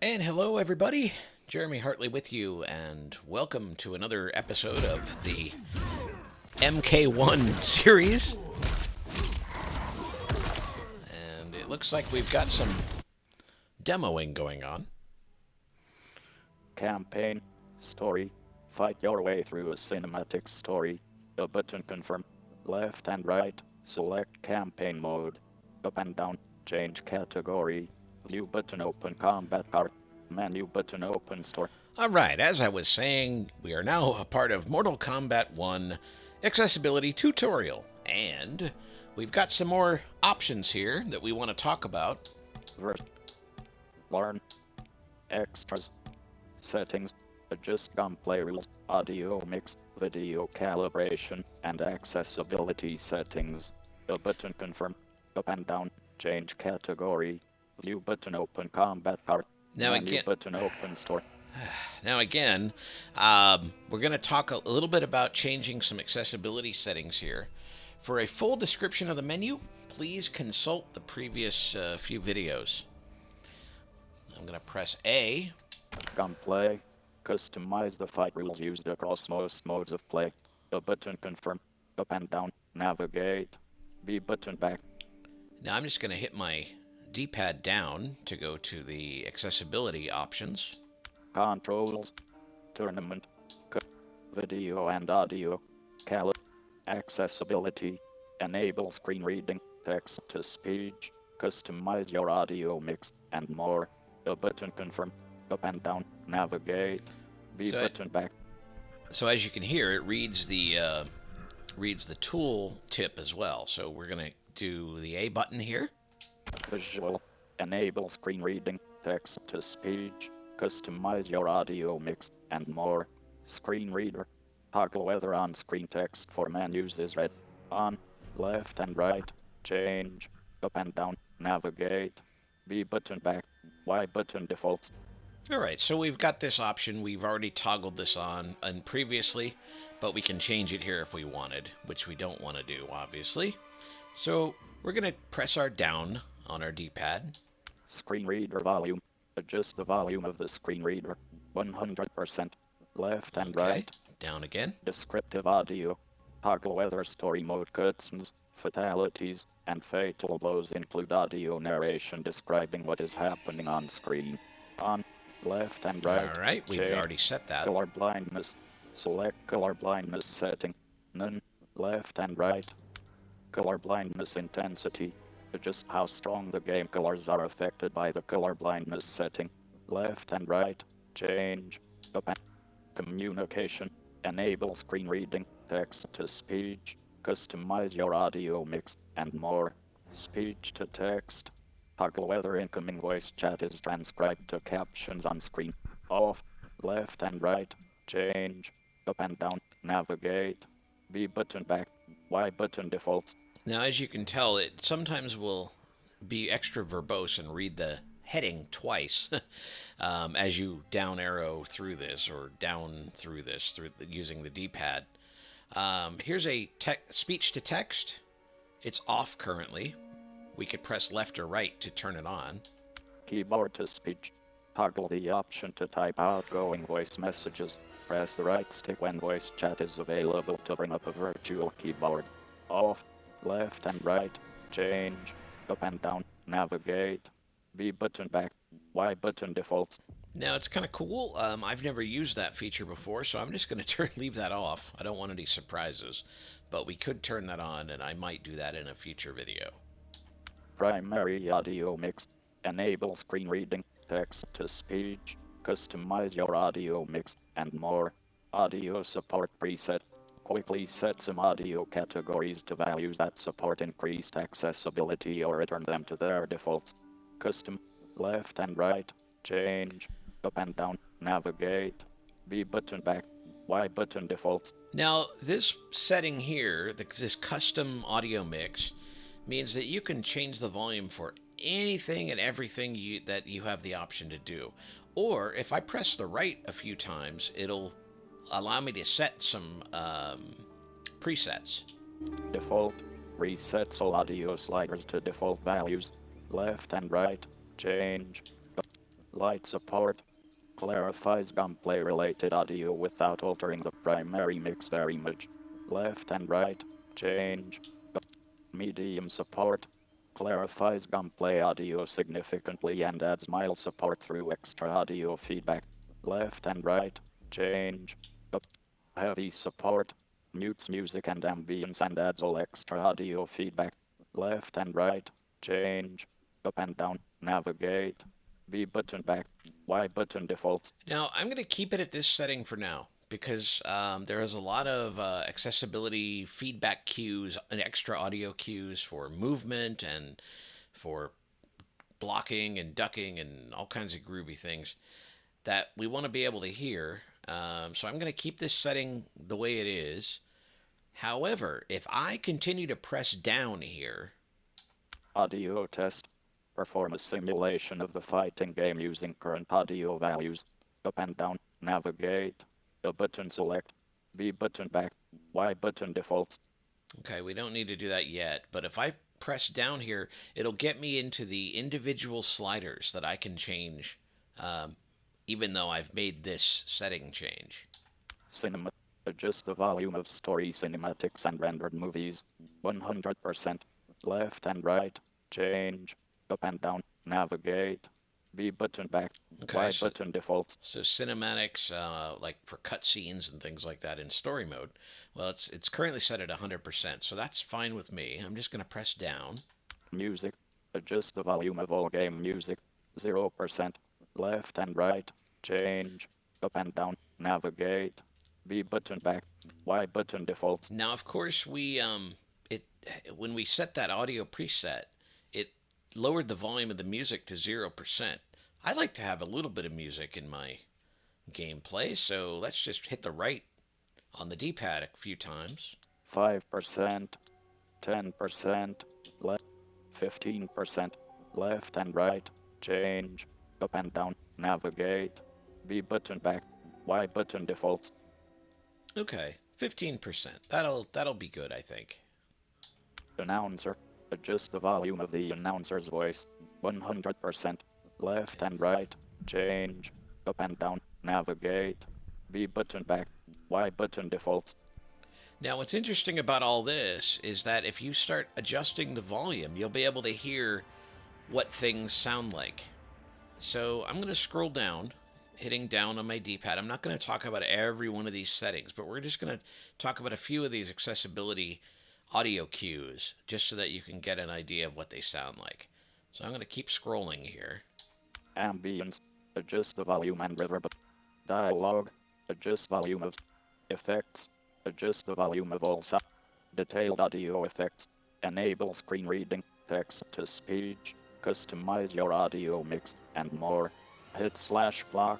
And hello, everybody. Jeremy Hartley with you, and welcome to another episode of the MK1 series. And it looks like we've got some demoing going on. Campaign. Story. Fight your way through a cinematic story. A button confirm. Left and right. Select campaign mode. Up and down. Change category. View button open combat card. Menu button open store. All right, as I was saying, we are now a part of Mortal Kombat 1 accessibility tutorial, and we've got some more options here that we want to talk about. Verse. Learn. Extras. Settings. Adjust gameplay rules. Audio mix. Video calibration. And accessibility settings. A button confirm. Up and down. Change category. View button open combat card. Now Menu again, button open store. we're going to talk a little bit about changing some accessibility settings here. For a full description of the menu, please consult the previous few videos. I'm going to press A. Gunplay. Customize the fight rules used across most modes of play. A button confirm. Up and down. Navigate. B button back. Now I'm just going to hit my D-pad down to go to the accessibility options. Controls. Tournament. Video and audio. Accessibility. Enable screen reading. Text to speech. Customize your audio mix and more. A button confirm. Up and down. Navigate. B button back. So as you can hear, it reads the tool tip as well. So we're going to do the A button here. Visual. Enable screen reading. Text to speech. Customize your audio mix and more. Screen reader. Toggle whether on-screen text for menus is red. On. Left and right. Change. Up and down. Navigate. B button back. Y button defaults. All right, so we've got this option. We've already toggled this on and previously, but we can change it here if we wanted, which we don't want to do, obviously. So we're going to press our down on our D-pad. Screen reader volume. Adjust the volume of the screen reader. 100%. Left and right. Down again. Descriptive audio. Toggle whether story mode cutscenes, fatalities, and fatal blows include audio narration describing what is happening on screen. On. Left and right. All right, we've already set that. Color blindness. Select color blindness setting. None. Left and right. Color blindness intensity. Adjust how strong the game colors are affected by the color blindness setting. Left and right. Change. Up and communication. Enable screen reading. Text to speech. Customize your audio mix and more. Speech to text. Toggle whether incoming voice chat is transcribed to captions on screen. Off. Left and right. Change. Up and down. Navigate. B button back. Y button defaults. Now, as you can tell, it sometimes will be extra verbose and read the heading twice as you down arrow through this or down through this using the D-pad. Here's a speech to text. It's off currently. We could press left or right to turn it on. Keyboard to speech. Toggle the option to type outgoing voice messages. Press the right stick when voice chat is available to bring up a virtual keyboard. Off. Left and right. Change. Up and down. Navigate. B button back. Y button defaults. Now, it's kind of cool. I've never used that feature before, so I'm just going to leave that off. I don't want any surprises, but we could turn that on, and I might do that in a future video. Primary audio mix. Enable screen reading. Text to speech. Customize your audio mix and more. Audio support preset. Quickly set some audio categories to values that support increased accessibility or return them to their defaults. Custom. Left and right. Change. Up and down. Navigate. B button back. Y button defaults. Now, this setting here, this custom audio mix, means that you can change the volume for anything and everything that you have the option to do. Or if I press the right a few times, it'll allow me to set some presets. Default. Resets all audio sliders to default values. Left and right. Change. Light support. Clarifies gunplay related audio without altering the primary mix very much. Left and right. Change. Medium support. Clarifies gunplay audio significantly and adds mild support through extra audio feedback. Left and right. Change. Heavy support. Mutes music and ambience and adds all extra audio feedback. Left and right. Change. Up and down. Navigate. B button back. Y button defaults. Now, I'm going to keep it at this setting for now because there is a lot of accessibility feedback cues and extra audio cues for movement and for blocking and ducking and all kinds of groovy things that we want to be able to hear. So I'm going to keep this setting the way it is. However, if I continue to press down here, Audio test. Perform a simulation of the fighting game using current audio values. Up and down. Navigate. A button select. B button back. Y button defaults. okay, we don't need to do that yet, but if I press down here, it'll get me into the individual sliders that I can change, even though I've made this setting change. Cinema. Adjust the volume of story cinematics and rendered movies. 100%. Left and right. Change. Up and down. Navigate. B button back. Okay, Y button defaults. so cinematics, like for cutscenes and things like that in story mode, well, it's currently set at 100%, so that's fine with me. I'm just going to press down. Music. Adjust the volume of all game music. 0%. Left and right. Change. Up and down. Navigate. B button back. Y button defaults. Now, of course, it when we set that audio preset, it lowered the volume of the music to 0%. I like to have a little bit of music in my gameplay, so let's just hit the right on the D-pad a few times. 5%. 10%. Left. 15%. Left and right. Change. Up and down. Navigate. B button back. Y button defaults. Okay, 15%. That'll be good, I think. Announcer. Adjust the volume of the announcer's voice. 100%. Left and right. Change. Up and down. Navigate. B button back. Y button defaults. Now, what's interesting about all this is that if you start adjusting the volume, you'll be able to hear what things sound like. So I'm going to scroll down, hitting down on my D-pad. I'm not going to talk about every one of these settings, but we're just going to talk about a few of these accessibility audio cues, just so that you can get an idea of what they sound like. So I'm going to keep scrolling here. Ambience. Adjust the volume and reverb. Dialogue. Adjust volume of effects. Adjust the volume of all sound. Detailed audio effects. Enable screen reading. Text to speech. Customize your audio mix and more. Hit /block.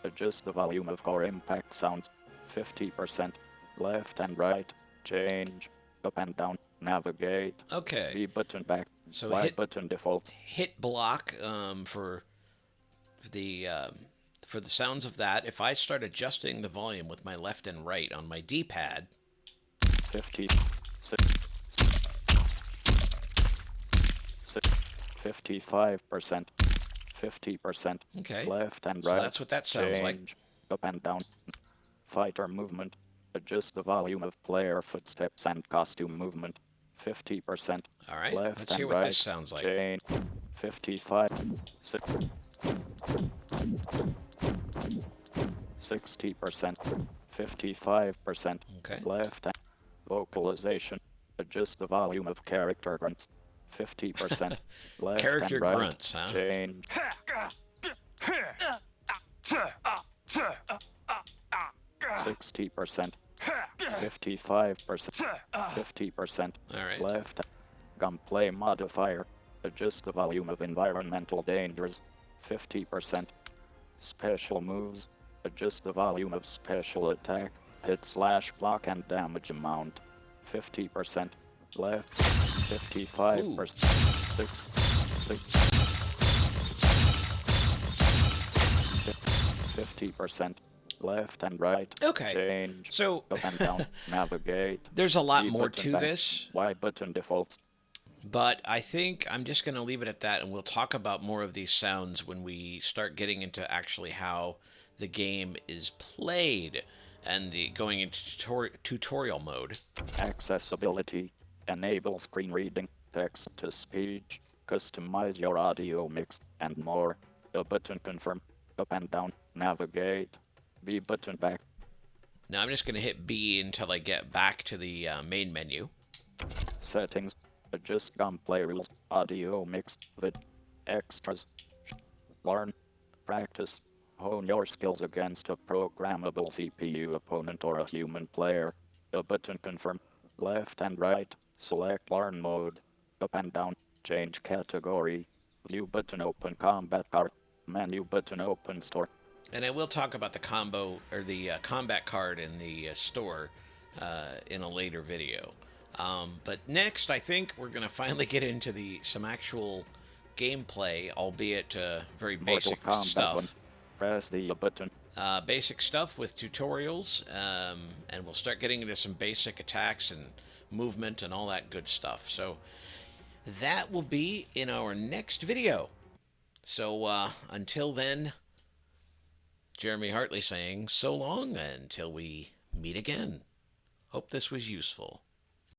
Adjust the volume of core impact sounds. 50%. Left and right. Change. Up and down. Navigate. Okay. B button back. So Y button defaults. hit block for the sounds of that. If I start adjusting the volume with my left and right on my D-pad, 50, 55%, 50%, okay, left and so right. that's what that sounds like. Change. Up and down. Fighter movement. Adjust the volume of player footsteps and costume movement. 50%. All right, Left let's and hear what right. this sounds like. Change. 55. 60%. 55%. Okay. Left and vocalization. Adjust the volume of character grunts. 50%. Left Character and right. grunts, huh? Change. 60%. 55%. 50%. All right. Left. Gunplay modifier. Adjust the volume of environmental dangers. 50%. Special moves. Adjust the volume of special attack. Hit /block and damage amount. 50%. Left. 55%. 50%. Left and right. Okay. Change. So Up and down. Navigate. there's a lot B more button to back. this. Y button defaults. But I think I'm just going to leave it at that, and we'll talk about more of these sounds when we start getting into actually how the game is played and the going into tutorial mode. Accessibility. Enable screen reading, text to speech, customize your audio mix, and more. A button confirm, up and down, navigate. B button back. Now I'm just going to hit B until I get back to the main menu. Settings. Adjust gameplay rules, audio mix, vid, extras. Learn, practice, hone your skills against a programmable CPU opponent or a human player. A button confirm, left and right, select learn mode, up and down, change category, view button open combat card, menu button open store. And I will talk about the combo or the combat card in the store in a later video. But next, I think we're going to finally get into the some actual gameplay, albeit very Mortal basic Kombat 1. stuff. Press the button. Basic stuff with tutorials, and we'll start getting into some basic attacks and movement and all that good stuff. So that will be in our next video. So until then, Jeremy Hartley saying so long until we meet again. Hope this was useful.